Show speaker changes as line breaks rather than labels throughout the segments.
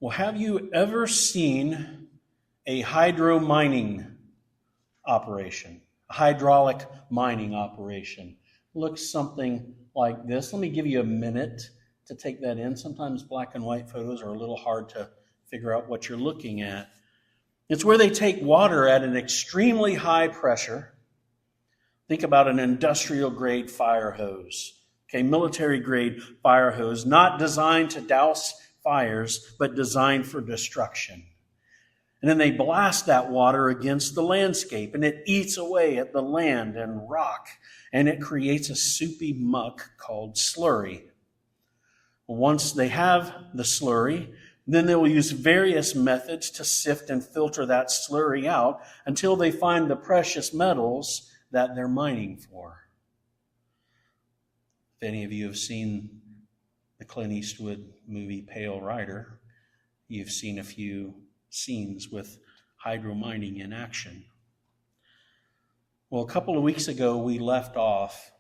Well, have you ever seen a hydro-mining operation, a hydraulic mining operation? Looks something like this. Let me give you a minute to take that in. Sometimes black and white photos are a little hard to figure out what you're looking at. It's where they take water at an extremely high pressure. Think about an industrial-grade fire hose, okay, military-grade fire hose, not designed to douse fires, but designed for destruction. And then they blast that water against the landscape, and it eats away at the land and rock, and it creates a soupy muck called slurry. Once they have the slurry, then they will use various methods to sift and filter that slurry out until they find the precious metals that they're mining for. If any of you have seen the Clint Eastwood movie Pale Rider, you've seen a few scenes with hydro mining in action. Well, a couple of weeks ago, we left off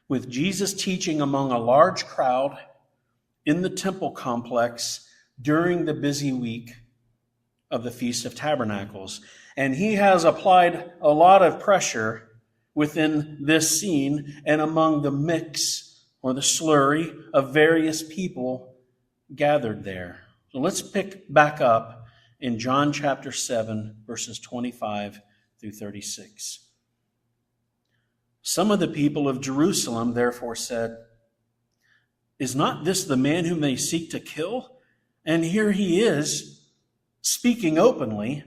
with Jesus teaching among a large crowd in the temple complex during the busy week of the Feast of Tabernacles. And he has applied a lot of pressure within this scene and among the mix or the slurry of various people gathered there. So let's pick back up in John chapter 7, verses 25 through 36. Some of the people of Jerusalem therefore said, "Is not this the man whom they seek to kill? And here he is, speaking openly,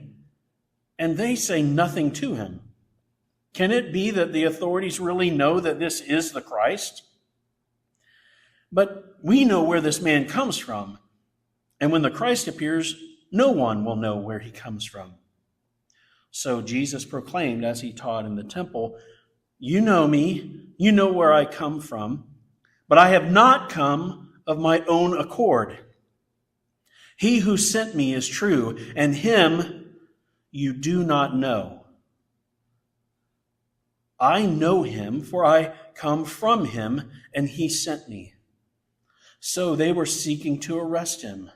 and they say nothing to him. Can it be that the authorities really know that this is the Christ? But we know where this man comes from, and when the Christ appears, no one will know where he comes from." So Jesus proclaimed as he taught in the temple, "You know me, you know where I come from, but I have not come of my own accord. He who sent me is true, and him you do not know. I know him, for I come from him, and he sent me." So they were seeking to arrest him,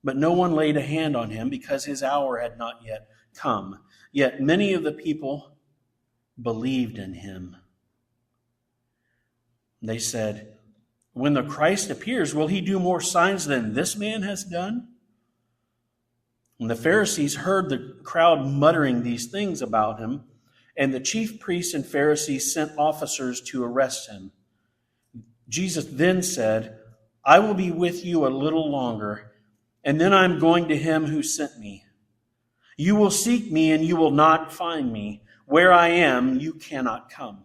but no one laid a hand on him because his hour had not yet come. Yet many of the people believed in him. They said, "When the Christ appears, will he do more signs than this man has done?" When the Pharisees heard the crowd muttering these things about him, and the chief priests and Pharisees sent officers to arrest him, Jesus then said, "I will be with you a little longer, and then I'm going to him who sent me. You will seek me, and you will not find me. Where I am, you cannot come."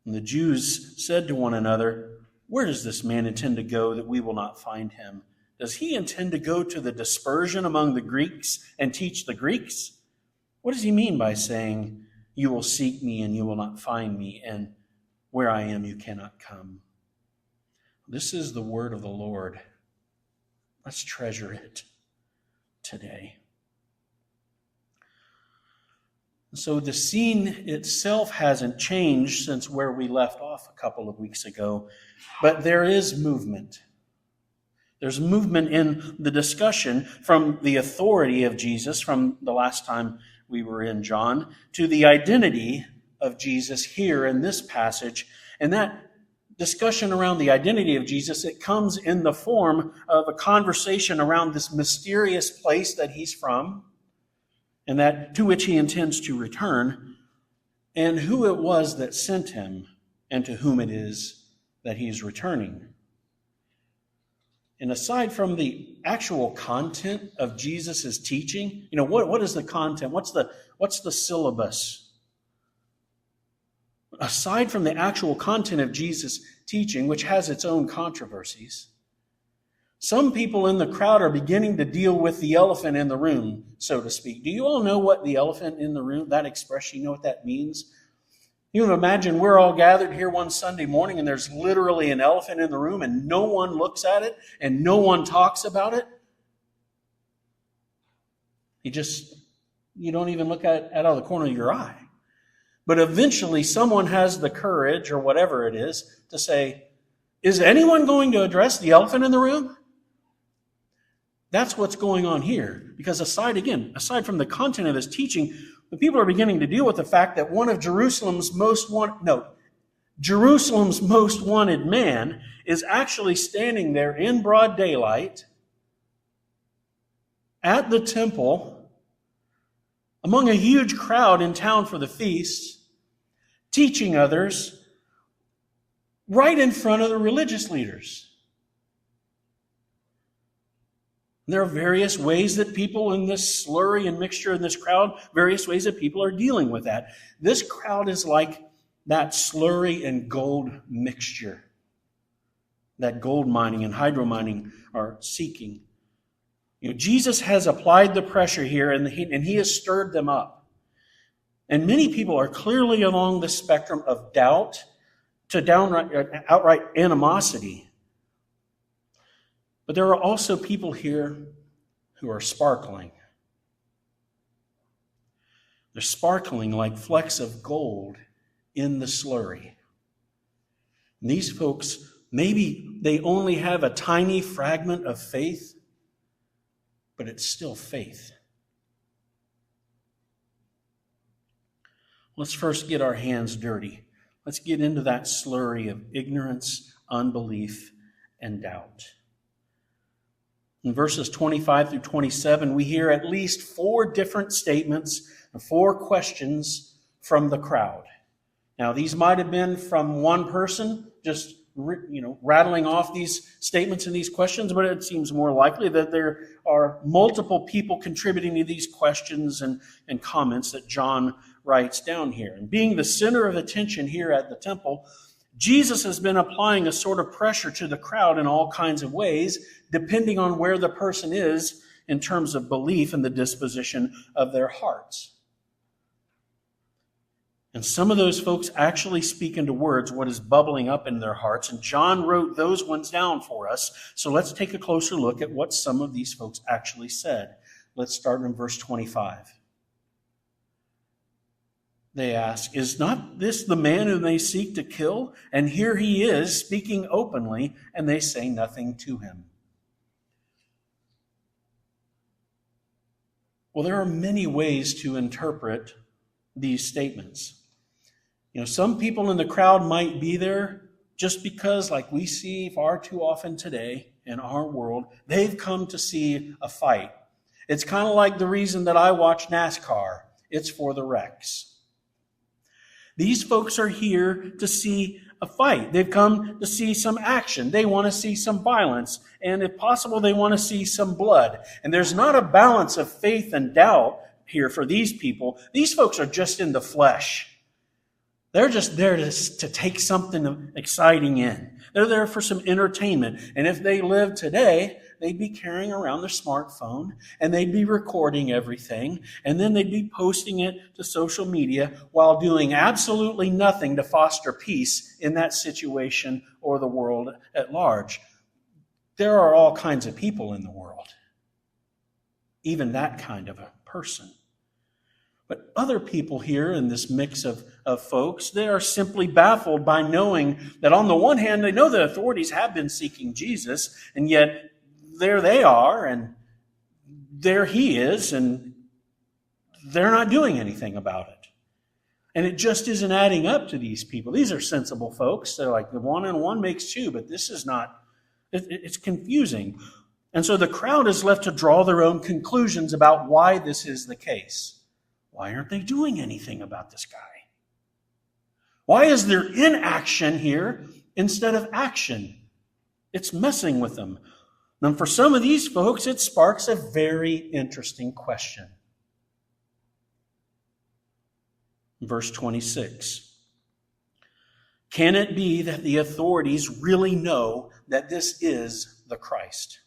And the Jews said to one another, "Where does this man intend to go that we will not find him? Does he intend to go to the dispersion among the Greeks and teach the Greeks? What does he mean by saying, 'You will seek me and you will not find me,' and 'Where I am, you cannot come'?" This is the word of the Lord. Let's treasure it today. So the scene itself hasn't changed since where we left off a couple of weeks ago, but there is movement. There's movement in the discussion from the authority of Jesus from the last time we were in John to the identity of Jesus here in this passage. And that discussion around the identity of Jesus, it comes in the form of a conversation around this mysterious place that he's from and that to which he intends to return, and who it was that sent him and to whom it is that he is returning. And aside from the actual content of Jesus' teaching, what is the content? What's the syllabus? Aside from the actual content of Jesus' teaching, which has its own controversies, some people in the crowd are beginning to deal with the elephant in the room, so to speak. Do you all know what the elephant in the room, that expression, you know what that means? You can imagine we're all gathered here one Sunday morning and there's literally an elephant in the room and no one looks at it and no one talks about it. You don't even look at it out of the corner of your eye. But eventually someone has the courage or whatever it is to say, "Is anyone going to address the elephant in the room?" That's what's going on here. Because aside from the content of his teaching, the people are beginning to deal with the fact that one of Jerusalem's most wanted man is actually standing there in broad daylight at the temple among a huge crowd in town for the feast, teaching others right in front of the religious leaders. There are various ways that people in this slurry and mixture in this crowd, various ways that people are dealing with that. This crowd is like that slurry and gold mixture that gold mining and hydro mining are seeking. Jesus has applied the pressure here, and he has stirred them up. And many people are clearly along the spectrum of doubt to outright animosity. But there are also people here who are sparkling. They're sparkling like flecks of gold in the slurry. And these folks, maybe they only have a tiny fragment of faith, but it's still faith. Let's first get our hands dirty. Let's get into that slurry of ignorance, unbelief, and doubt. In verses 25 through 27, we hear at least 4 different statements and 4 questions from the crowd. Now, these might have been from one person, just rattling off these statements and these questions, but it seems more likely that there are multiple people contributing to these questions and comments that John writes down here. And being the center of attention here at the temple, Jesus has been applying a sort of pressure to the crowd in all kinds of ways, depending on where the person is in terms of belief and the disposition of their hearts. And some of those folks actually speak into words what is bubbling up in their hearts, and John wrote those ones down for us. So let's take a closer look at what some of these folks actually said. Let's start in verse 25. They ask, "Is not this the man whom they seek to kill? And here he is, speaking openly, and they say nothing to him." Well, there are many ways to interpret these statements. Some people in the crowd might be there just because, like we see far too often today in our world, they've come to see a fight. It's kind of like the reason that I watch NASCAR. It's for the wrecks. These folks are here to see a fight. They've come to see some action. They want to see some violence. And if possible, they want to see some blood. And there's not a balance of faith and doubt here for these people. These folks are just in the flesh. They're just there to take something exciting in. They're there for some entertainment. And if they lived today, they'd be carrying around their smartphone and they'd be recording everything. And then they'd be posting it to social media while doing absolutely nothing to foster peace in that situation or the world at large. There are all kinds of people in the world. Even that kind of a person. But other people here in this mix of folks, they are simply baffled by knowing that on the one hand, they know the authorities have been seeking Jesus, and yet there they are, and there he is, and they're not doing anything about it. And it just isn't adding up to these people. These are sensible folks. They're like, the 1 and 1 makes 2, but this is not, it's confusing. And so the crowd is left to draw their own conclusions about why this is the case. Why aren't they doing anything about this guy? Why is there inaction here instead of action? It's messing with them. And for some of these folks, it sparks a very interesting question. Verse 26. Can it be that the authorities really know that this is the Christ?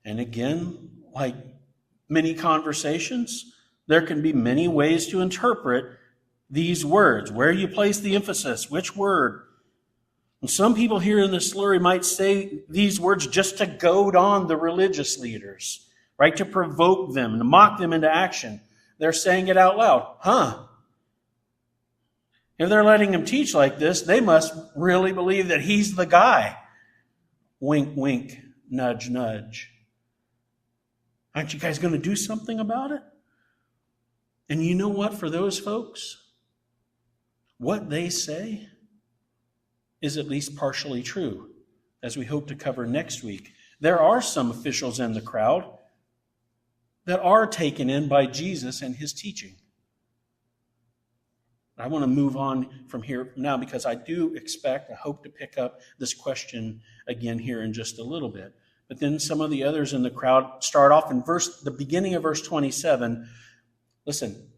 And again, like many conversations, there can be many ways to interpret these words. Where you place the emphasis, which word. And some people here in the slurry might say these words just to goad on the religious leaders, right? To provoke them, to mock them into action. They're saying it out loud. If they're letting him teach like this, they must really believe that he's the guy. Wink, wink, Nudge, nudge. Aren't you guys going to do something about it? And you know what, for those folks, what they say is at least partially true, as we hope to cover next week. There are some officials in the crowd that are taken in by Jesus and his teaching. I want to move on from here now because I hope to pick up this question again here in just a little bit. But then some of the others in the crowd start off in the beginning of verse 27. Listen,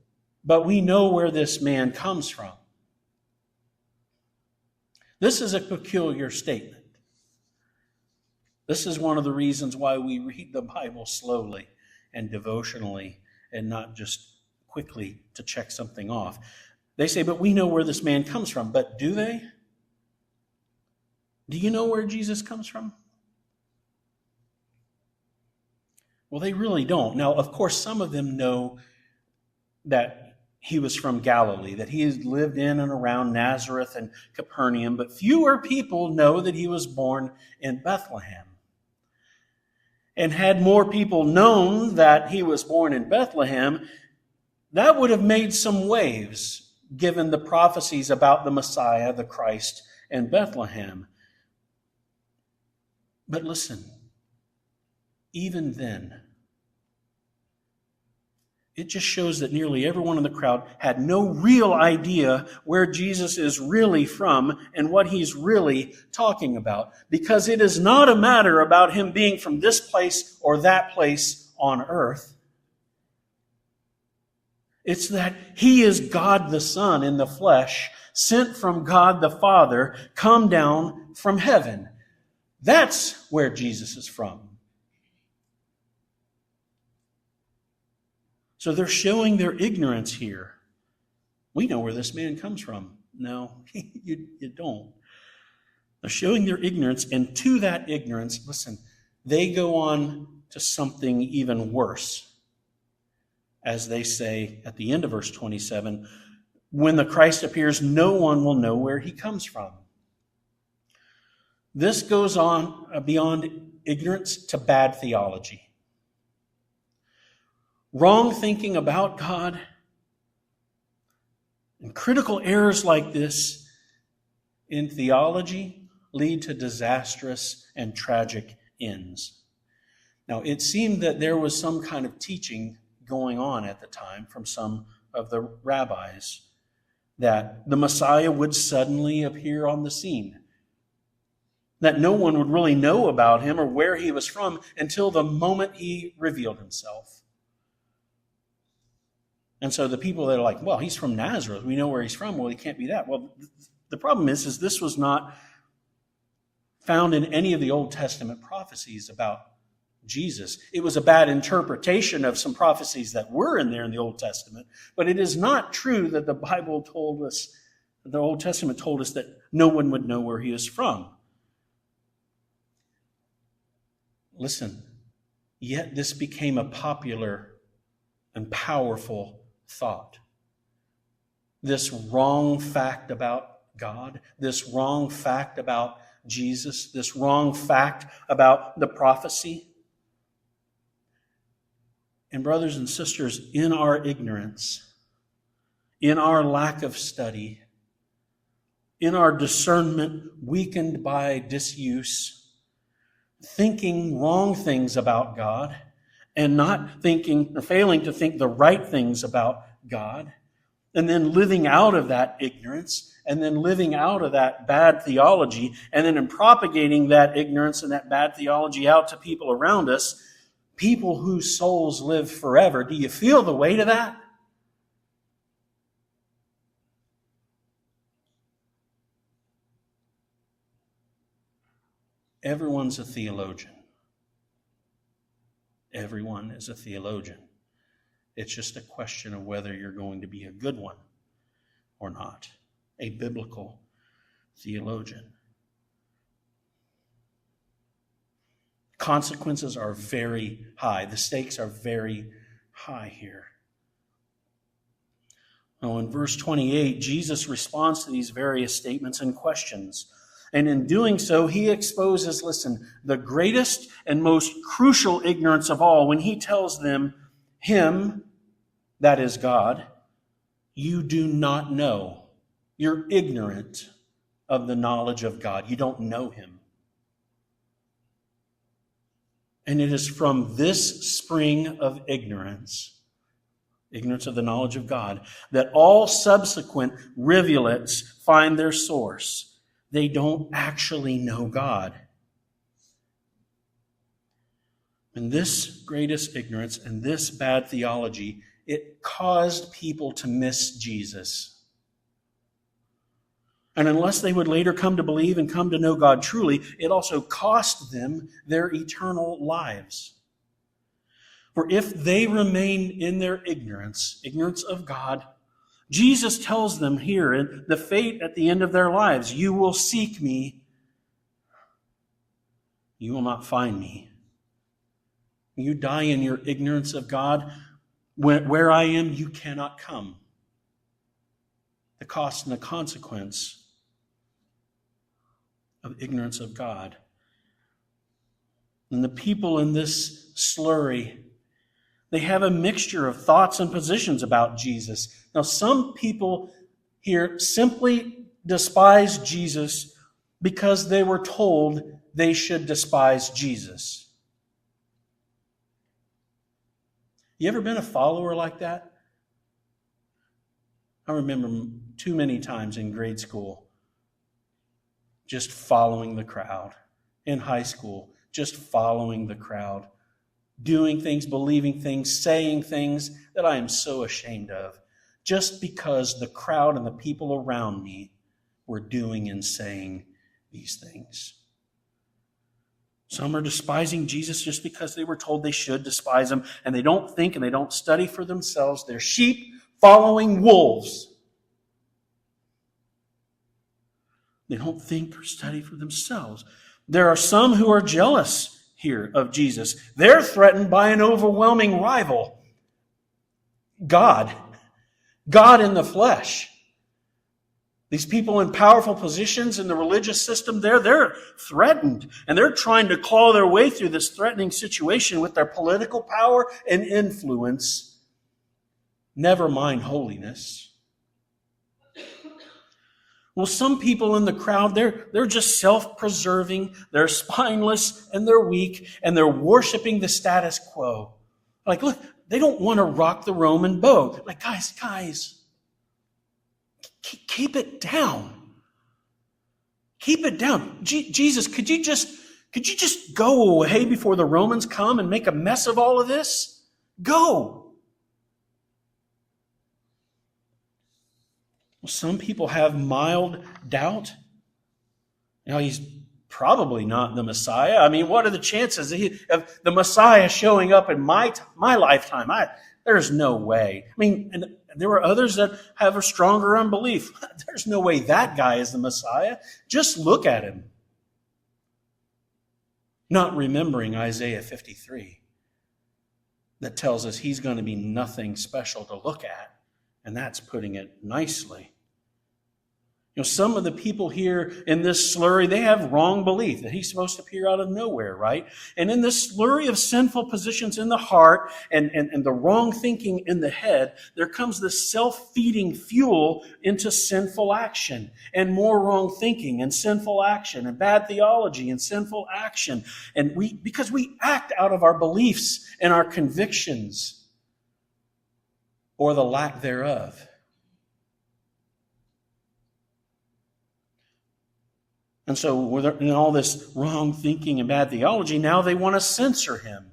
but we know where this man comes from. This is a peculiar statement. This is one of the reasons why we read the Bible slowly and devotionally and not just quickly to check something off. They say, but we know where this man comes from. But do they? Do you know where Jesus comes from? Well, they really don't. Now, of course, some of them know that he was from Galilee, that he has lived in and around Nazareth and Capernaum, but fewer people know that he was born in Bethlehem. And had more people known that he was born in Bethlehem, that would have made some waves, given the prophecies about the Messiah, the Christ, and Bethlehem. But listen, even then, it just shows that nearly everyone in the crowd had no real idea where Jesus is really from and what he's really talking about. Because it is not a matter about him being from this place or that place on earth. It's that he is God the Son in the flesh, sent from God the Father, come down from heaven. That's where Jesus is from. So they're showing their ignorance here. We know where this man comes from. No, you don't. They're showing their ignorance, and to that ignorance, listen, they go on to something even worse. As they say at the end of verse 27, when the Christ appears, no one will know where he comes from. This goes on beyond ignorance to bad theology. Wrong thinking about God and critical errors like this in theology lead to disastrous and tragic ends. Now, it seemed that there was some kind of teaching going on at the time from some of the rabbis that the Messiah would suddenly appear on the scene, that no one would really know about him or where he was from until the moment he revealed himself. And so the people that are like, well, he's from Nazareth. We know where he's from. Well, he can't be that. Well, the problem is this was not found in any of the Old Testament prophecies about Jesus. It was a bad interpretation of some prophecies that were in there in the Old Testament. But it is not true that the Bible told us, the Old Testament told us that no one would know where he is from. Listen, yet this became a popular and powerful thought. This wrong fact about God, this wrong fact about Jesus, this wrong fact about the prophecy. And brothers and sisters, in our ignorance, in our lack of study, in our discernment weakened by disuse, thinking wrong things about God, and not thinking or failing to think the right things about God, and then living out of that ignorance, and then living out of that bad theology, and then in propagating that ignorance and that bad theology out to people around us, people whose souls live forever. Do you feel the weight of that? Everyone's a theologian. Everyone is a theologian. It's just a question of whether you're going to be a good one or not, a biblical theologian. Consequences are very high. The stakes are very high here. Now, in verse 28, Jesus responds to these various statements and questions. And in doing so, he exposes, listen, the greatest and most crucial ignorance of all when he tells them, him, that is God, you do not know. You're ignorant of the knowledge of God. You don't know him. And it is from this spring of ignorance of the knowledge of God, that all subsequent rivulets find their source. They don't actually know God. And this greatest ignorance and this bad theology, it caused people to miss Jesus. And unless they would later come to believe and come to know God truly, it also cost them their eternal lives. For if they remain in their ignorance of God, Jesus tells them here in the fate at the end of their lives, you will seek me, you will not find me. You die in your ignorance of God. Where I am, you cannot come. The cost and the consequence of ignorance of God. And the people in this slurry, they have a mixture of thoughts and positions about Jesus. Now, some people here simply despise Jesus because they were told they should despise Jesus. You ever been a follower like that? I remember too many times in grade school just following the crowd. In high school, just following the crowd. Doing things, believing things, saying things that I am so ashamed of, just because the crowd and the people around me were doing and saying these things. Some are despising Jesus just because they were told they should despise him, and they don't think and they don't study for themselves. They're sheep following wolves. They don't think or study for themselves. There are some who are jealous here of Jesus. They're threatened by an overwhelming rival, God in the flesh. These people in powerful positions in the religious system, they're threatened, and they're trying to claw their way through this threatening situation with their political power and influence. Never mind holiness. Well, some people in the crowd, they're just self-preserving, they're spineless, and they're weak, and they're worshiping the status quo. Like, look, they don't want to rock the Roman boat. Like, guys, keep it down. Keep it down. Jesus, could you just go away before the Romans come and make a mess of all of this? Go. Well, some people have mild doubt. He's probably not the Messiah. I mean, what are the chances of the Messiah showing up in my lifetime? There's no way. I mean, and there are others that have a stronger unbelief. There's no way that guy is the Messiah. Just look at him. Not remembering Isaiah 53 that tells us he's going to be nothing special to look at. And that's putting it nicely. Some of the people here in this slurry, they have wrong belief that he's supposed to appear out of nowhere, right? And in this slurry of sinful positions in the heart and the wrong thinking in the head, there comes this self-feeding fuel into sinful action and more wrong thinking and sinful action and bad theology and sinful action. And because we act out of our beliefs and our convictions or the lack thereof. And so in all this wrong thinking and bad theology, now they want to censor him.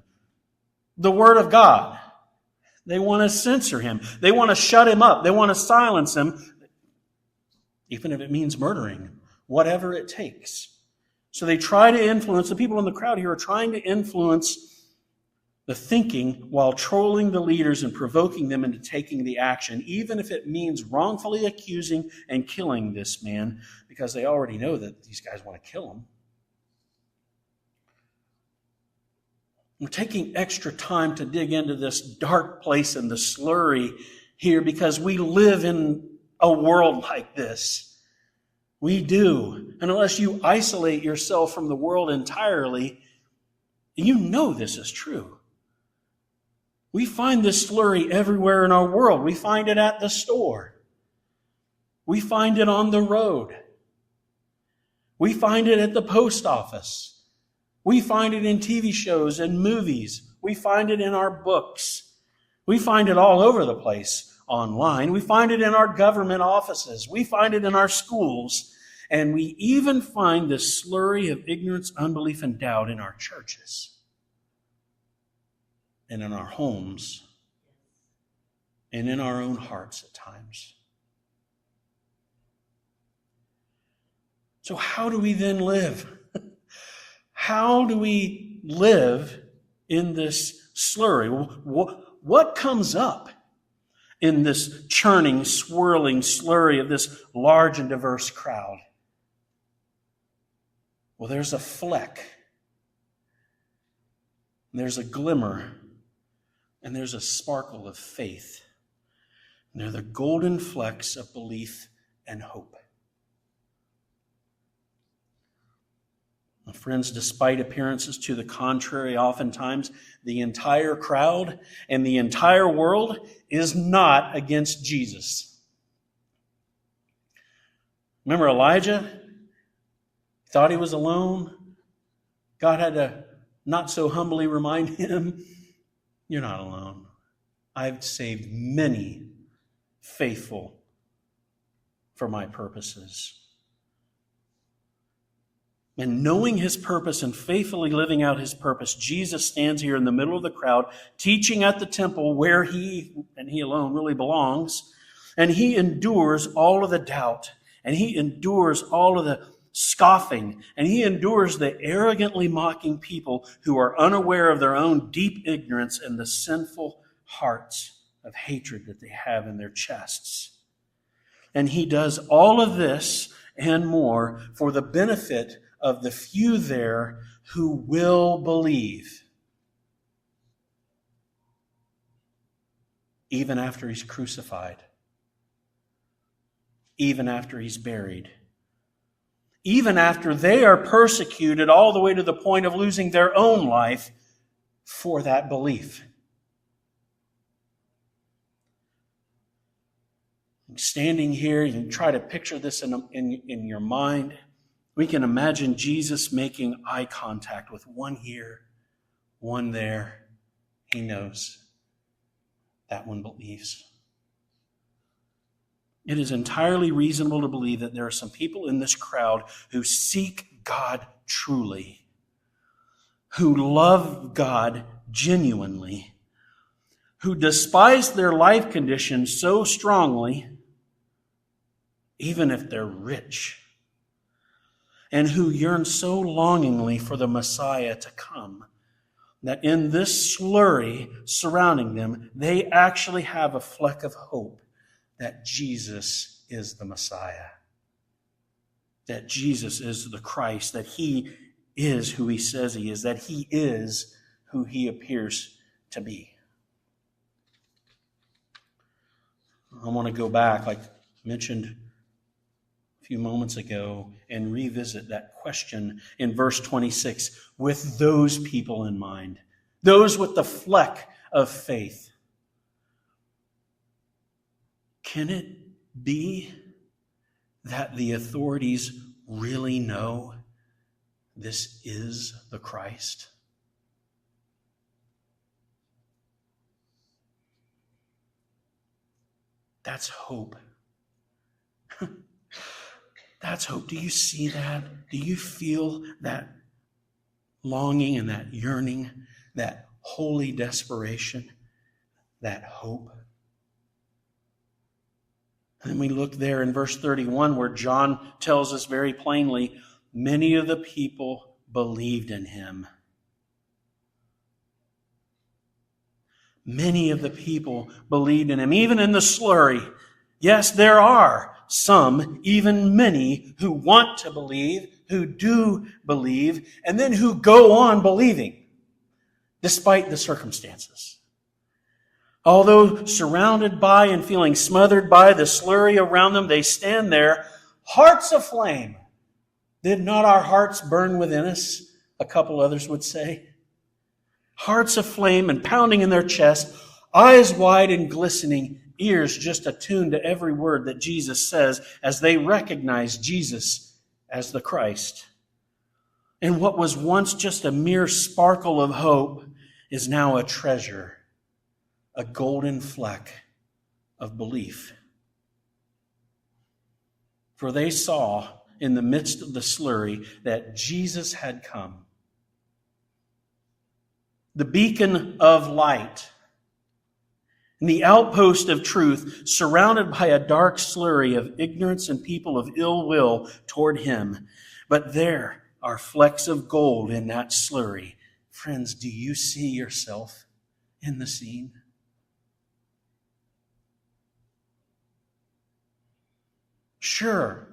The Word of God. They want to censor him. They want to shut him up. They want to silence him, even if it means murdering him, whatever it takes. So they try to influence, the people in the crowd here are trying to influence the thinking while trolling the leaders and provoking them into taking the action, even if it means wrongfully accusing and killing this man, because they already know that these guys want to kill him. We're taking extra time to dig into this dark place in the slurry here because we live in a world like this. We do. And unless you isolate yourself from the world entirely, you know this is true. We find this slurry everywhere in our world. We find it at the store. We find it on the road. We find it at the post office. We find it in TV shows and movies. We find it in our books. We find it all over the place online. We find it in our government offices. We find it in our schools. And we even find this slurry of ignorance, unbelief, and doubt in our churches and in our homes and in our own hearts at times. So how do we then live? How do we live in this slurry? What comes up in this churning, swirling slurry of this large and diverse crowd? Well, there's a fleck, there's a glimmer, and there's a sparkle of faith. And they're the golden flecks of belief and hope. Friends, despite appearances to the contrary, oftentimes the entire crowd and the entire world is not against Jesus. Remember Elijah? Thought he was alone. God had to not so humbly remind him, you're not alone. I've saved many faithful for my purposes. And knowing his purpose and faithfully living out his purpose, Jesus stands here in the middle of the crowd, teaching at the temple where he, and he alone, really belongs. And he endures all of the doubt. And he endures all of the scoffing. And he endures the arrogantly mocking people who are unaware of their own deep ignorance and the sinful hearts of hatred that they have in their chests. And he does all of this and more for the benefit of the few there who will believe, even after he's crucified, even after he's buried, even after they are persecuted all the way to the point of losing their own life for that belief. Standing here, you can try to picture this in your mind. We can imagine Jesus making eye contact with one here, one there. He knows that one believes. It is entirely reasonable to believe that there are some people in this crowd who seek God truly, who love God genuinely, who despise their life conditions so strongly, even if they're rich, and who yearn so longingly for the Messiah to come, that in this slurry surrounding them, they actually have a fleck of hope that Jesus is the Messiah, that Jesus is the Christ, that he is who he says he is, that he is who he appears to be. I want to go back, like I mentioned few moments ago, and revisit that question in verse 26 with those people in mind, those with the fleck of faith. Can it be that the authorities really know this is the Christ? That's hope. That's hope. Do you see that? Do you feel that longing and that yearning, that holy desperation, that hope? And then we look there in verse 31 where John tells us very plainly, many of the people believed in him. Many of the people believed in him, even in the slurry. Yes, there are some, even many, who want to believe, who do believe, and then who go on believing, despite the circumstances. Although surrounded by and feeling smothered by the slurry around them, they stand there Hearts aflame. Did not our hearts burn within us? A couple others would say. Hearts aflame and pounding in their chest, eyes wide and glistening, ears just attuned to every word that Jesus says as they recognize Jesus as the Christ. And what was once just a mere sparkle of hope is now a treasure, a golden fleck of belief. For they saw in the midst of the slurry that Jesus had come. The beacon of light and the outpost of truth, surrounded by a dark slurry of ignorance and people of ill will toward him. But there are flecks of gold in that slurry. Friends, do you see yourself in the scene? Sure,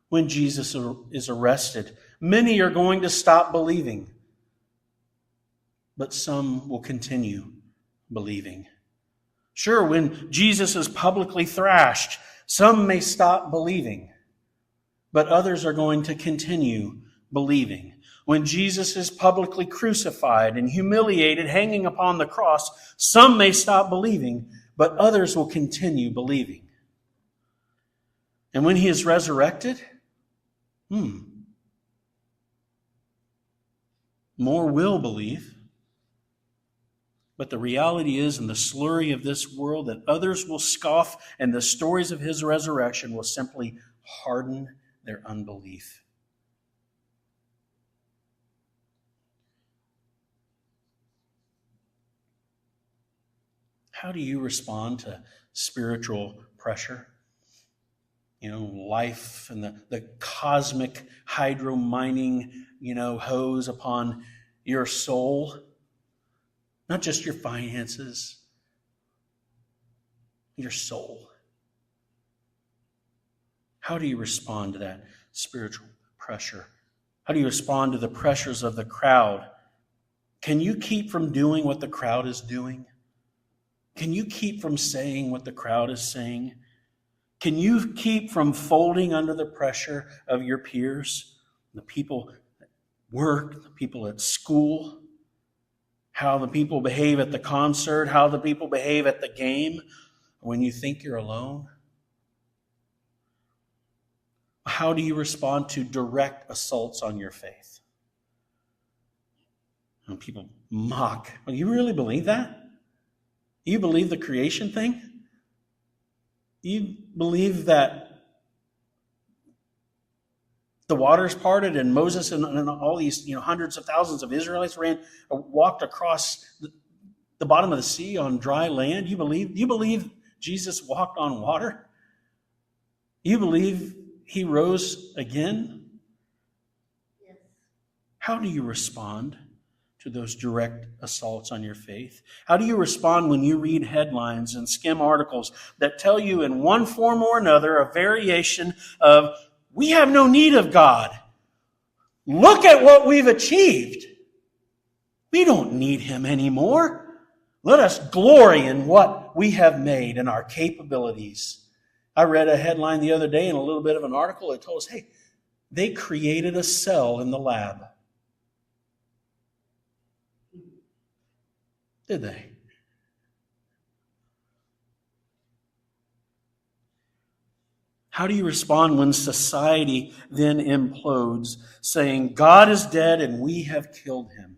when Jesus is arrested, many are going to stop believing, but some will continue believing. Sure, when Jesus is publicly thrashed, some may stop believing, but others are going to continue believing. When Jesus is publicly crucified and humiliated, hanging upon the cross, some may stop believing, but others will continue believing. And when he is resurrected, more will believe. But the reality is, in the slurry of this world, that others will scoff, and the stories of his resurrection will simply harden their unbelief. How do you respond to spiritual pressure? Life and the cosmic hydro mining, hose upon your soul. Not just your finances, your soul. How do you respond to that spiritual pressure? How do you respond to the pressures of the crowd? Can you keep from doing what the crowd is doing? Can you keep from saying what the crowd is saying? Can you keep from folding under the pressure of your peers, the people at work, the people at school? How the people behave at the concert, how the people behave at the game when you think you're alone? How do you respond to direct assaults on your faith? When people mock. Well, you really believe that? You believe the creation thing? You believe that the waters parted and Moses and all these hundreds of thousands of Israelites walked across the bottom of the sea on dry land? You believe Jesus walked on water? You believe he rose again? Yes. How do you respond to those direct assaults on your faith? How do you respond when you read headlines and skim articles that tell you in one form or another a variation of, we have no need of God. Look at what we've achieved. We don't need him anymore. Let us glory in what we have made and our capabilities. I read a headline the other day in a little bit of an article that told us, hey, they created a cell in the lab. Did they? How do you respond when society then implodes, saying, God is dead and we have killed him?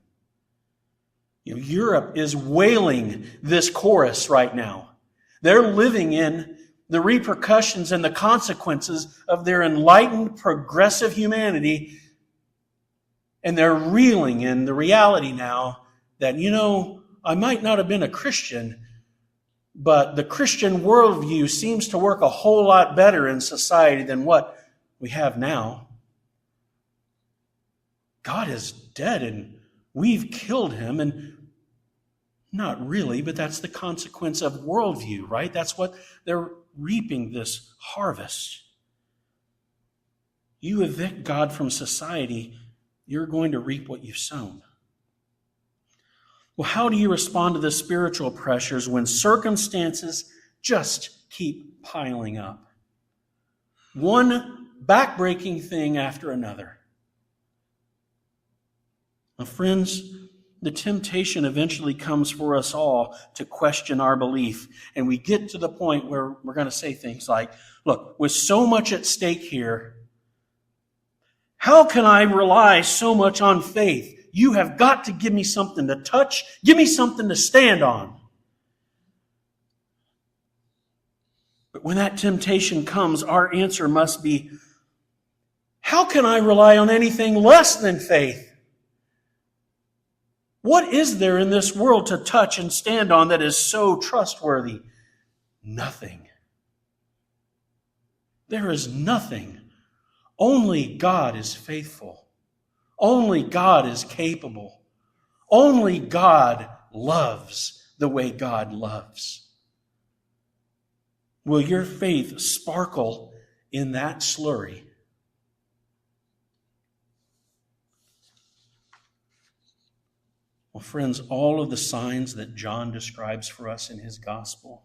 Europe is wailing this chorus right now. They're living in the repercussions and the consequences of their enlightened, progressive humanity, and they're reeling in the reality now that, I might not have been a Christian, but the Christian worldview seems to work a whole lot better in society than what we have now. God is dead and we've killed him, and not really, but that's the consequence of worldview, right? That's what they're reaping, this harvest. You evict God from society, you're going to reap what you've sown. Well, how do you respond to the spiritual pressures when circumstances just keep piling up? One backbreaking thing after another. Now, friends, the temptation eventually comes for us all to question our belief. And we get to the point where we're going to say things like, look, with so much at stake here, how can I rely so much on faith? You have got to give me something to touch. Give me something to stand on. But when that temptation comes, our answer must be, how can I rely on anything less than faith? What is there in this world to touch and stand on that is so trustworthy? Nothing. There is nothing. Only God is faithful. Only God is capable. Only God loves the way God loves. Will your faith sparkle in that slurry? Well, friends, all of the signs that John describes for us in his gospel,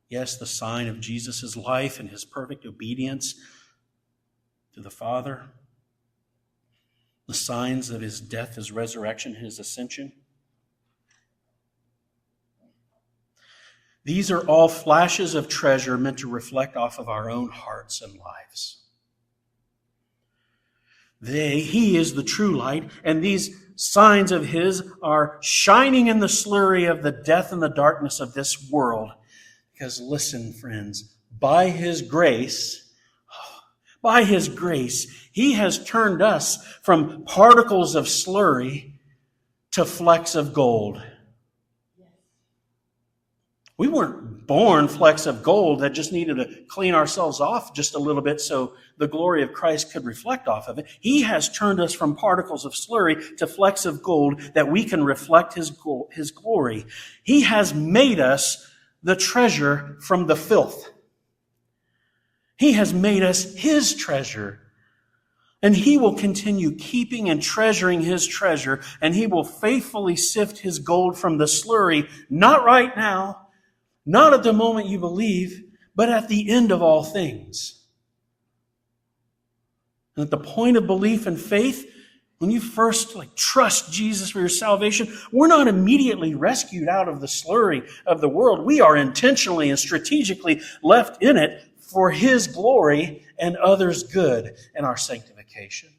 yes, the sign of Jesus' life and his perfect obedience to the Father, the signs of his death, his resurrection, his ascension, these are all flashes of treasure meant to reflect off of our own hearts and lives. He is the true light, and these signs of his are shining in the slurry of the death and the darkness of this world. Because listen, friends, by his grace, he has turned us from particles of slurry to flecks of gold. We weren't born flecks of gold that just needed to clean ourselves off just a little bit so the glory of Christ could reflect off of it. He has turned us from particles of slurry to flecks of gold that we can reflect his glory. He has made us the treasure from the filth. He has made us his treasure. And he will continue keeping and treasuring his treasure, and he will faithfully sift his gold from the slurry, not right now, not at the moment you believe, but at the end of all things. And at the point of belief and faith, when you first trust Jesus for your salvation, we're not immediately rescued out of the slurry of the world. We are intentionally and strategically left in it for his glory and others' good and our sanctification.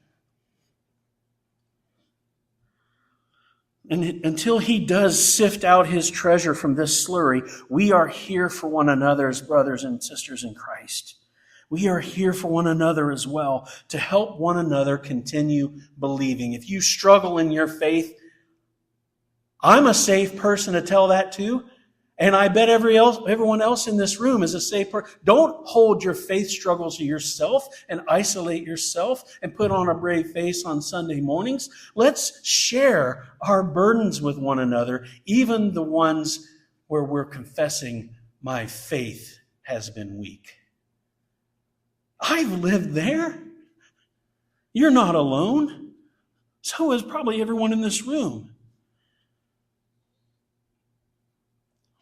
And until he does sift out his treasure from this slurry, we are here for one another as brothers and sisters in Christ. We are here for one another as well, to help one another continue believing. If you struggle in your faith, I'm a safe person to tell that to. And I bet everyone else in this room is a safe person. Don't hold your faith struggles to yourself and isolate yourself and put on a brave face on Sunday mornings. Let's share our burdens with one another, even the ones where we're confessing, my faith has been weak. I've lived there. You're not alone. So is probably everyone in this room.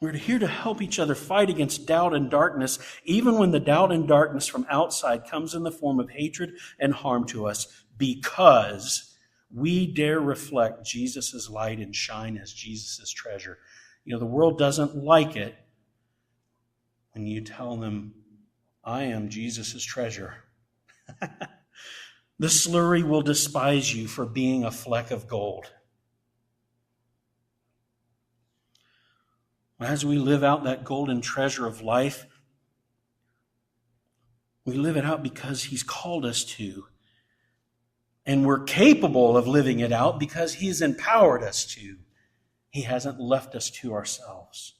We're here to help each other fight against doubt and darkness, even when the doubt and darkness from outside comes in the form of hatred and harm to us, because we dare reflect Jesus' light and shine as Jesus' treasure. You know, the world doesn't like it when you tell them, I am Jesus' treasure. The slurry will despise you for being a fleck of gold. As we live out that golden treasure of life, we live it out because he's called us to. And we're capable of living it out because he's empowered us to. He hasn't left us to ourselves.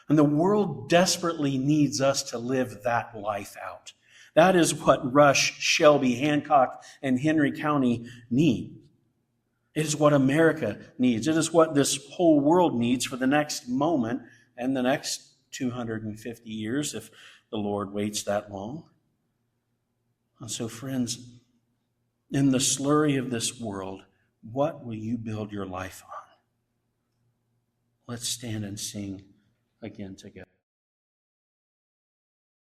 And the world desperately needs us to live that life out. That is what Rush, Shelby, Hancock, and Henry County need. It is what America needs. It is what this whole world needs for the next moment and the next 250 years, if the Lord waits that long. And so, friends, in the slurry of this world, what will you build your life on? Let's stand and sing again together.